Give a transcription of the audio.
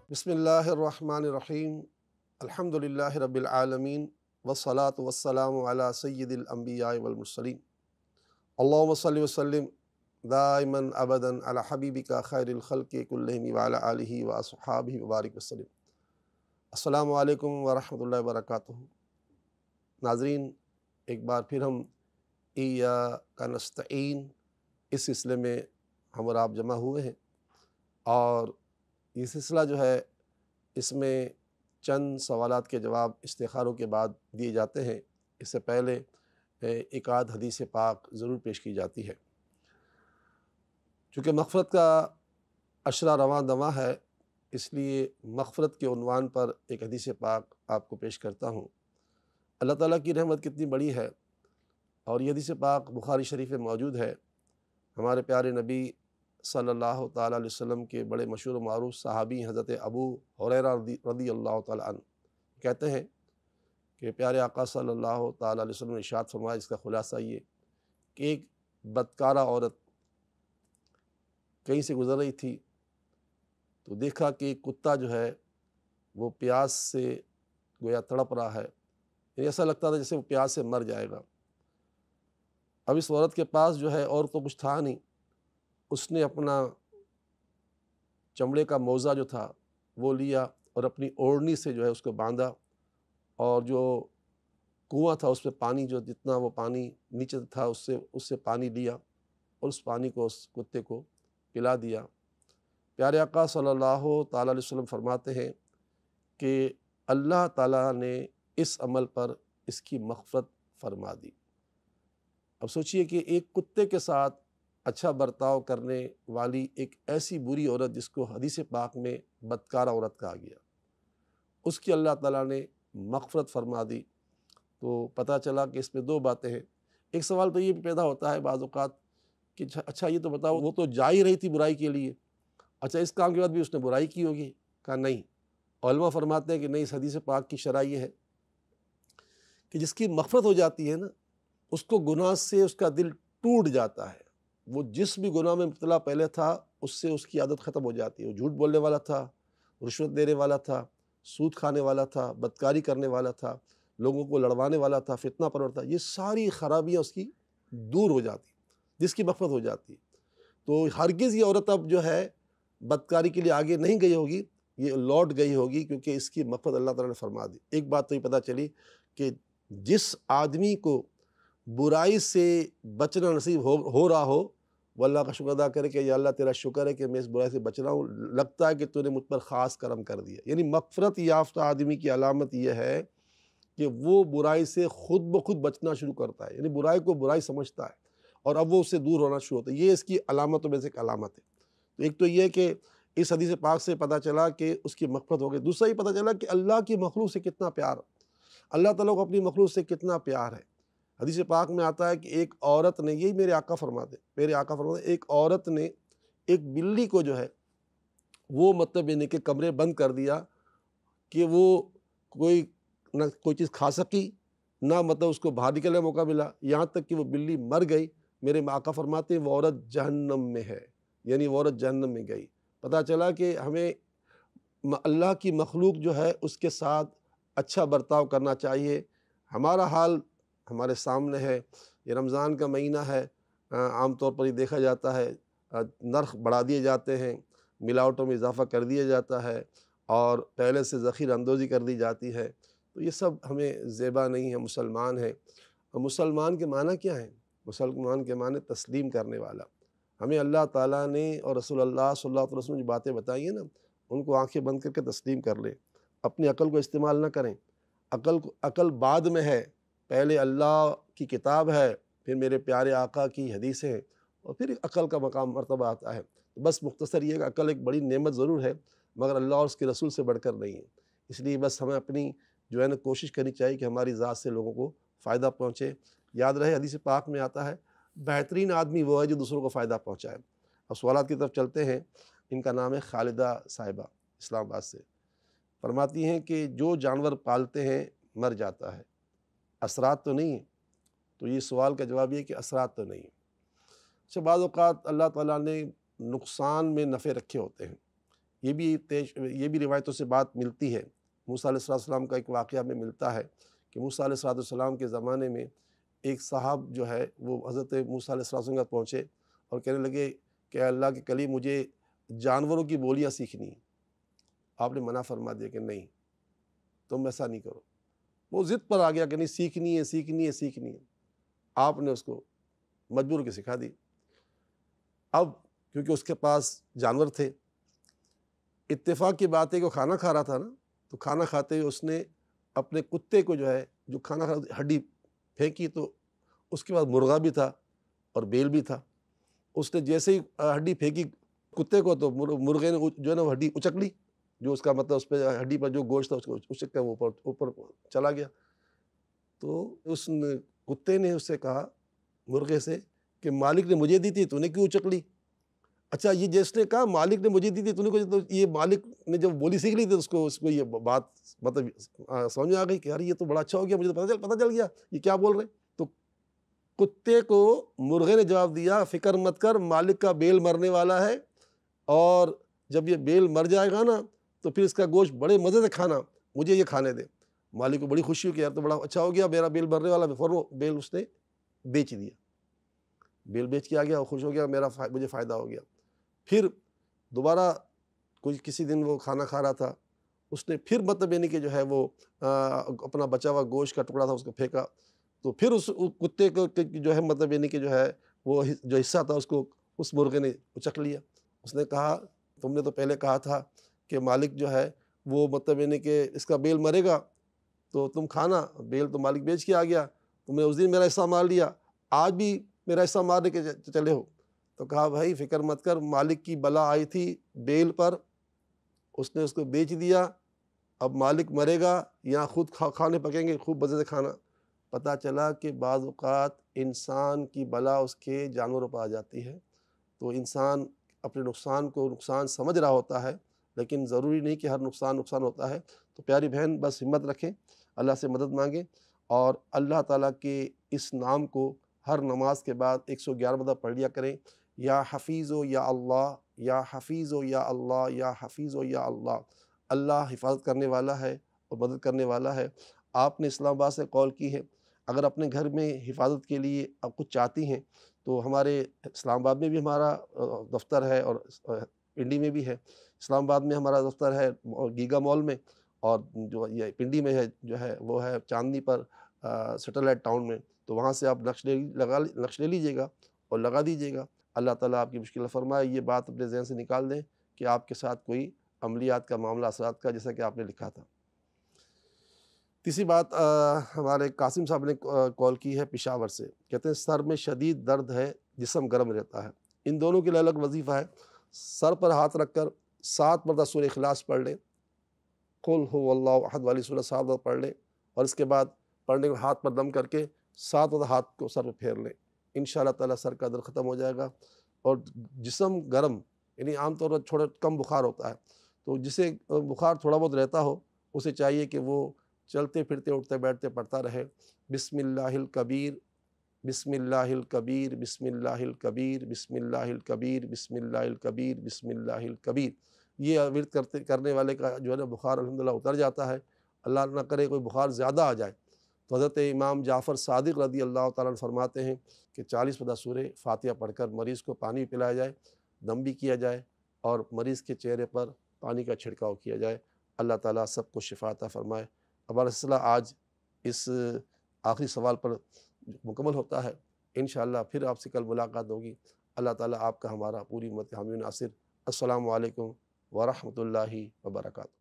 بسم اللہ الرحمن الرحیم الحمد للہ رب العالمین والصلاة والسلام علی سید الانبیاء والمرسلین اللہم صلی وسلم دائما ابدا علی حبیبک خیر الخلق کلہم وعلی آلہ واصحابہ وبارک وسلم۔ السلام علیکم ورحمۃ اللہ وبرکاتہ۔ ناظرین، ایک بار پھر ہم ایاک نستعین اس سلسلے میں ہم اور آپ جمع ہوئے ہیں، اور یہ سلسلہ جو ہے اس میں چند سوالات کے جواب استخاروں کے بعد دیے جاتے ہیں۔ اس سے پہلے ایک آدھ حدیث پاک ضرور پیش کی جاتی ہے۔ چونکہ مغفرت کا عشرہ رواں دواں ہے، اس لیے مغفرت کے عنوان پر ایک حدیث پاک آپ کو پیش کرتا ہوں۔ اللہ تعالیٰ کی رحمت کتنی بڑی ہے، اور یہ حدیث پاک بخاری شریف میں موجود ہے۔ ہمارے پیارے نبی صلی اللہ تعالیٰ علیہ وسلم کے بڑے مشہور و معروف صحابی حضرت ابو ہریرہ رضی اللہ تعالیٰ عنہ کہتے ہیں کہ پیارے آقا صلی اللہ تعالیٰ علیہ وسلم نے ارشاد فرمایا، اس کا خلاصہ یہ کہ ایک بدکارہ عورت کہیں سے گزر رہی تھی تو دیکھا کہ ایک کتا جو ہے وہ پیاس سے گویا تڑپ رہا ہے، یعنی ایسا لگتا تھا جیسے وہ پیاس سے مر جائے گا۔ اب اس عورت کے پاس جو ہے اور تو کچھ تھا نہیں، اس نے اپنا چمڑے کا موزہ جو تھا وہ لیا اور اپنی اوڑھنی سے جو ہے اس کو باندھا، اور جو کنواں تھا اس میں پانی جو جتنا وہ پانی نیچے تھا اس سے پانی لیا اور اس پانی کو اس کتے کو پلا دیا۔ پیارے آقا صلی اللہ تعالیٰ علیہ وسلم فرماتے ہیں کہ اللہ تعالیٰ نے اس عمل پر اس کی مغفرت فرما دی۔ اب سوچئے کہ ایک کتے کے ساتھ اچھا برتاؤ کرنے والی ایک ایسی بری عورت جس کو حدیث پاک میں بدکارہ عورت کہا گیا، اس کی اللہ تعالیٰ نے مغفرت فرما دی۔ تو پتہ چلا کہ اس میں دو باتیں ہیں۔ ایک سوال تو یہ بھی پیدا ہوتا ہے بعض اوقات کہ اچھا یہ تو بتاؤ، وہ تو جا ہی رہی تھی برائی کے لیے، اچھا اس کام کے بعد بھی اس نے برائی کی ہوگی؟ کہا نہیں۔ علماء فرماتے ہیں کہ نہیں، اس حدیث پاک کی شرح یہ ہے کہ جس کی مغفرت ہو جاتی ہے نا، اس کو گناہ سے اس کا دل ٹوٹ جاتا ہے۔ وہ جس بھی گناہ میں مبتلا پہلے تھا اس سے اس کی عادت ختم ہو جاتی ہے۔ وہ جھوٹ بولنے والا تھا، رشوت دینے والا تھا، سود کھانے والا تھا، بدکاری کرنے والا تھا، لوگوں کو لڑوانے والا تھا، فتنہ پرور تھا، یہ ساری خرابیاں اس کی دور ہو جاتی، جس کی مغفرت ہو جاتی ہے۔ تو ہرگز یہ عورت اب جو ہے بدکاری کے لیے آگے نہیں گئی ہوگی، یہ لوٹ گئی ہوگی، کیونکہ اس کی مغفرت اللہ تعالیٰ نے فرما دی۔ ایک بات تو یہ پتہ چلی کہ جس آدمی کو برائی سے بچنا نصیب ہو رہا ہو، وہ اللہ کا شکر ادا کرے کہ یا اللہ تیرا شکر ہے کہ میں اس برائی سے بچ رہا ہوں، لگتا ہے کہ تو نے مجھ پر خاص کرم کر دیا۔ یعنی مغفرت یافتہ آدمی کی علامت یہ ہے کہ وہ برائی سے خود بخود بچنا شروع کرتا ہے، یعنی برائی کو برائی سمجھتا ہے اور اب وہ اس سے دور ہونا شروع ہوتا ہے۔ یہ اس کی علامتوں میں سے ایک علامت ہے۔ تو ایک تو یہ کہ اس حدیث پاک سے پتہ چلا کہ اس کی مغفرت ہو گئی۔ دوسرا یہ پتہ چلا کہ اللہ کی مخلوق سے کتنا پیار، اللہ تعالیٰ کو اپنی مخلوق سے کتنا پیار ہے۔ حدیث پاک میں آتا ہے کہ ایک عورت نے، یہی میرے آقا فرماتے، ایک عورت نے ایک بلی کو جو ہے وہ مطلب یعنی کہ کمرے بند کر دیا کہ وہ نہ کوئی چیز کھا سکی، نہ مطلب اس کو باہر نکلنے کا موقع ملا، یہاں تک کہ وہ بلی مر گئی۔ میرے آقا فرماتے ہیں وہ عورت جہنم میں ہے، یعنی وہ عورت جہنم میں گئی۔ پتہ چلا کہ ہمیں اللہ کی مخلوق جو ہے اس کے ساتھ اچھا برتاؤ کرنا چاہیے۔ ہمارا حال ہمارے سامنے ہے، یہ رمضان کا مہینہ ہے، عام طور پر یہ دیکھا جاتا ہے نرخ بڑھا دیے جاتے ہیں، ملاوٹوں میں اضافہ کر دیا جاتا ہے، اور پہلے سے ذخیرہ اندوزی کر دی جاتی ہے۔ تو یہ سب ہمیں زیبا نہیں ہے۔ مسلمان ہیں، اور مسلمان کے معنی کیا ہیں؟ مسلمان کے معنی تسلیم کرنے والا۔ ہمیں اللہ تعالیٰ نے اور رسول اللہ صلی اللہ علیہ وسلم جو باتیں بتائی ہیں نا، ان کو آنکھیں بند کر کے تسلیم کر لیں، اپنی عقل کو استعمال نہ کریں۔ عقل بعد میں ہے، پہلے اللہ کی کتاب ہے، پھر میرے پیارے آقا کی حدیثیں ہیں، اور پھر عقل کا مقام مرتبہ آتا ہے۔ بس مختصر یہ کہ عقل ایک بڑی نعمت ضرور ہے، مگر اللہ اور اس کے رسول سے بڑھ کر نہیں ہے۔ اس لیے بس ہمیں اپنی جو ہے نا کوشش کرنی چاہیے کہ ہماری ذات سے لوگوں کو فائدہ پہنچے۔ یاد رہے حدیث پاک میں آتا ہے بہترین آدمی وہ ہے جو دوسروں کو فائدہ پہنچائے۔ اب سوالات کی طرف چلتے ہیں۔ ان کا نام ہے خالدہ صاحبہ، اسلام آباد سے۔ فرماتی ہیں کہ جو جانور پالتے ہیں مر جاتا ہے، اثرات تو نہیں ہیں؟ تو یہ سوال کا جواب یہ ہے کہ اثرات تو نہیں ہیں۔ اچھا، بعض اوقات اللہ تعالیٰ نے نقصان میں نفع رکھے ہوتے ہیں، یہ بھی روایتوں سے بات ملتی ہے۔ موسیٰ علیہ السلام کا ایک واقعہ میں ملتا ہے کہ موسیٰ علیہ السلام کے زمانے میں ایک صاحب جو ہے وہ حضرت موسیٰ علیہ السلام کے پہنچے اور کہنے لگے کہ اللہ کے کلیم مجھے جانوروں کی بولیاں سیکھنی ہیں۔ آپ نے منع فرما دیا کہ نہیں، تم ایسا نہیں کرو۔ وہ ضد پر آ گیا کہ نہیں، سیکھنی ہے سیکھنی ہے سیکھنی ہے۔ آپ نے اس کو مجبور کے سکھا دی۔ اب کیونکہ اس کے پاس جانور تھے، اتفاق کی بات ہے کہ وہ کھانا کھا رہا تھا نا، تو کھانا کھاتے ہوئے اس نے اپنے کتے کو جو ہے جو کھانا کھا ہڈی پھینکی، تو اس کے بعد مرغا بھی تھا اور بیل بھی تھا۔ اس نے جیسے ہی ہڈی پھینکی کتے کو، تو مرغے نے جو ہے نا وہ ہڈی اچک لی، جو اس کا مطلب اس پہ ہڈی پر جو گوشت تھا اس کو اچک کر وہ اوپر چلا گیا۔ تو اس کتے نے اس سے کہا، مرغے سے، کہ مالک نے مجھے دی تھی تو نے کیوں اچک لی؟ اچھا، یہ جس نے کہا مالک نے مجھے دی تھی تو نے تو یہ مالک نے جب بولی سیکھ لی تھی اس کو یہ بات مطلب سمجھ میں آ گئی کہ یار یہ تو بڑا اچھا ہو گیا، مجھے تو پتہ چل گیا یہ کیا بول رہے ہیں۔ تو کتے کو مرغے نے جواب دیا، فکر مت کر، مالک کا بیل مرنے والا ہے، اور جب یہ بیل مر جائے گا نا تو پھر اس کا گوشت بڑے مزے سے کھانا، مجھے یہ کھانے دے۔ مالک کو بڑی خوشی ہوئی کہ یار تو بڑا اچھا ہو گیا، میرا بیل مرنے والا، فوراً بیل اس نے بیچ دیا۔ بیل بیچ کے آ گیا، وہ خوش ہو گیا، مجھے فائدہ ہو گیا۔ پھر دوبارہ کسی دن وہ کھانا کھا رہا تھا، اس نے پھر مطلب یعنی کہ جو ہے وہ اپنا بچا ہوا گوشت کا ٹکڑا تھا اس کو پھینکا، تو پھر اس کتے کو جو ہے مطلب یعنی کہ جو ہے وہ جو حصہ تھا اس کو اس مرغے نے اچک لیا۔ اس نے کہا تم نے تو پہلے کہا تھا کہ مالک جو ہے وہ مطلب یعنی کہ اس کا بیل مرے گا تو تم کھانا، بیل تو مالک بیچ کے آ گیا، تم نے اس دن میرا حصہ مار لیا، آج بھی میرا حصہ مارنے کے چلے ہو۔ تو کہا بھائی فکر مت کر، مالک کی بلا آئی تھی بیل پر، اس نے اس کو بیچ دیا، اب مالک مرے گا، یہاں خود کھانے پکیں گے، خوب مزے سے کھانا۔ پتہ چلا کہ بعض اوقات انسان کی بلا اس کے جانوروں پر آ جاتی ہے، تو انسان اپنے نقصان کو نقصان سمجھ رہا ہوتا ہے، لیکن ضروری نہیں کہ ہر نقصان ہوتا ہے۔ تو پیاری بہن بس ہمت رکھیں، اللہ سے مدد مانگیں، اور اللہ تعالیٰ کے اس نام کو ہر نماز کے بعد 111 مرتبہ پڑھ لیا کریں، یا حفیظ و یا اللہ، یا حفیظ و یا اللہ، یا حفیظ و یا اللہ۔ اللہ حفاظت کرنے والا ہے اور مدد کرنے والا ہے۔ آپ نے اسلام آباد سے کال کی ہے، اگر اپنے گھر میں حفاظت کے لیے آپ کچھ چاہتی ہیں تو ہمارے اسلام آباد میں بھی ہمارا دفتر ہے، اور پنڈی میں بھی ہے۔ اسلام آباد میں ہمارا دفتر ہے گیگا مال میں، اور جو یہ پنڈی میں ہے جو ہے وہ ہے چاندنی پر سیٹلائٹ ٹاؤن میں۔ تو وہاں سے آپ نقش لے لیجیے گا اور لگا دیجیے گا۔ اللہ تعالیٰ آپ کی مشکل فرمائے۔ یہ بات اپنے ذہن سے نکال دیں کہ آپ کے ساتھ کوئی عملیات کا معاملہ اثرات کا، جیسا کہ آپ نے لکھا تھا۔ تیسری بات، ہمارے قاسم صاحب نے کال کی ہے پشاور سے، کہتے ہیں سر میں شدید درد ہے، جسم گرم رہتا ہے۔ ان دونوں کے لیے الگ وظیفہ ہے۔ سر پر ہاتھ رکھ کر 7 مرتبہ سورہ اخلاص پڑھ لیں، قل هو اللہ احد والی سورہ 7 مرتبہ پڑھ لیں، اور اس کے بعد پڑھنے کے ہاتھ پر دم کر کے 7 مرتبہ ہاتھ کو سر پہ پھیر لیں، انشاءاللہ تعالیٰ سر کا درد ختم ہو جائے گا۔ اور جسم گرم، یعنی عام طور پر تھوڑا کم بخار ہوتا ہے، تو جسے بخار تھوڑا بہت رہتا ہو اسے چاہیے کہ وہ چلتے پھرتے اٹھتے بیٹھتے پڑھتا رہے، بسم اللہ الکبیر، بسم اللہ الکبیر، بسم اللہ الکبیر، بسم اللہ الکبیر، بسم اللہ الکبیر، بسم اللہ الکبیر۔ یہ ورد کرنے والے کا جو ہے نا بخار الحمدللہ اتر جاتا ہے۔ اللہ نہ کرے کوئی بخار زیادہ آ جائے تو حضرت امام جعفر صادق رضی اللہ تعالیٰ عنہ فرماتے ہیں کہ 40 مرتبہ سورہ فاتحہ پڑھ کر مریض کو پانی پلایا جائے، دم بھی کیا جائے، اور مریض کے چہرے پر پانی کا چھڑکاؤ کیا جائے۔ اللہ تعالیٰ سب کو شفا عطا فرمائے۔ ہمارا سلسلہ آج اس آخری سوال پر مکمل ہوتا ہے۔ انشاءاللہ پھر آپ سے کل ملاقات ہوگی۔ اللہ تعالیٰ آپ کا ہمارا پوری امت حامی و ناصر۔ السلام علیکم ورحمۃ اللہ وبرکاتہ۔